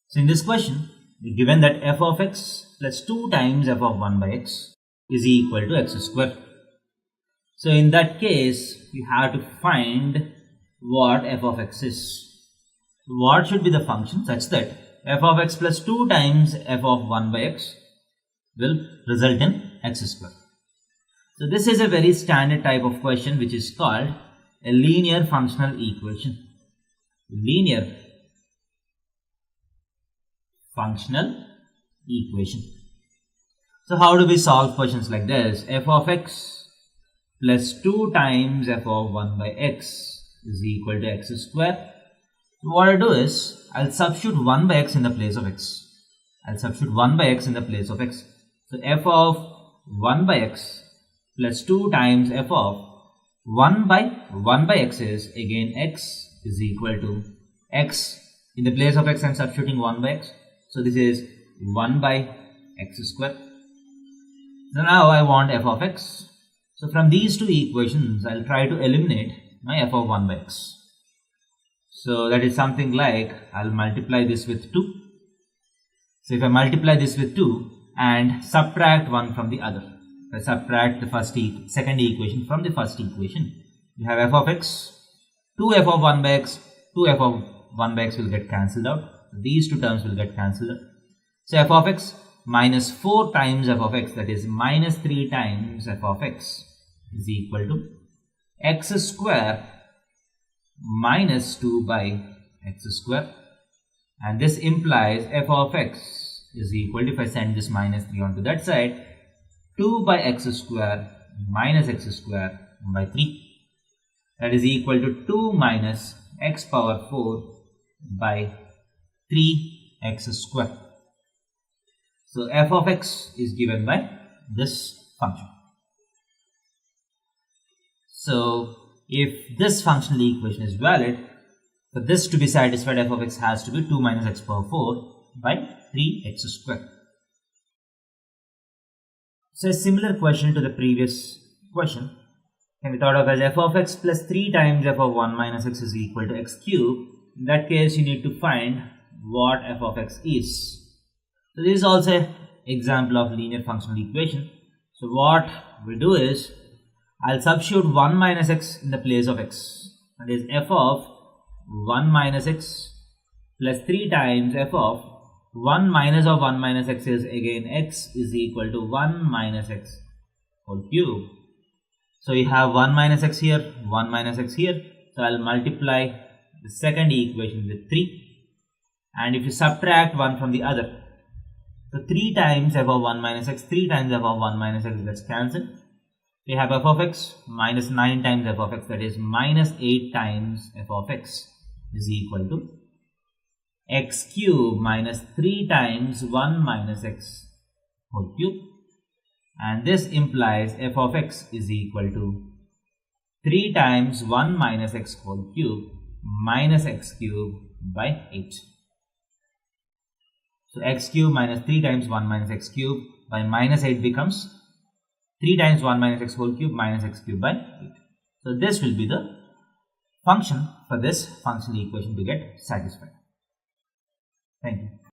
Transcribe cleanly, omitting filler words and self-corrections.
So in this question, we're given that f of x plus 2 times f of 1 by x is equal to x square. So in that case, we have to find what f of x is. What should be the function such that f of x plus 2 times f of 1 by x will result in x square. So this is a very standard type of question which is called a linear functional equation. Linear functional equation. So how do we solve questions like this? F of x plus 2 times f of 1 by x is equal to x square. So what I'll do is, I'll substitute 1 by x in the place of x. I'll substitute 1 by x in the place of x. So f of 1 by x plus 2 times f of 1 by x is again x is equal to x. In the place of x, I'm substituting 1 by x. So this is 1 by x square. So now I want f of x. So from these two equations, I'll try to eliminate my f of 1 by x. So that is something like, I'll multiply this with 2. So if I multiply this with 2 and subtract one from the other, if I subtract the second equation from the first equation, you have f of x, 2 f of 1 by x, 2 f of 1 by x will get cancelled out. These two terms will get cancelled out. So f of x minus 4 times f of x, that is minus 3 times f of x, is equal to x square minus 2 by x square, and this implies f of x is equal to, if I send this minus 3 onto that side, 2 by x square minus x square by 3, that is equal to 2 minus x power 4 by 3x square. So f of x is given by this function. So if this functional equation is valid, for this to be satisfied, f of x has to be 2 minus x power 4 by 3x square. So a similar question to the previous question can be thought of as f of x plus 3 times f of 1 minus x is equal to x cube. In that case, you need to find what f of x is. So this is also an example of linear functional equation. So what we do is, I'll substitute 1 minus x in the place of x. That is f of 1 minus x plus 3 times f of 1 minus of 1 minus x is again x is equal to 1 minus x whole cube. So you have 1 minus x here, 1 minus x here. So I'll multiply the second equation with 3. And if you subtract one from the other, so 3 times f of 1 minus x, 3 times f of 1 minus x gets cancelled. We have f of x minus 9 times f of x, that is minus 8 times f of x is equal to x cube minus 3 times 1 minus x whole cube, and this implies f of x is equal to 3 times 1 minus x whole cube minus x cube by 8. So x cube minus 3 times 1 minus x cube by minus 8 becomes 3 times 1 minus x whole cube minus x cube by 8. So this will be the function for this functional equation to get satisfied. Thank you.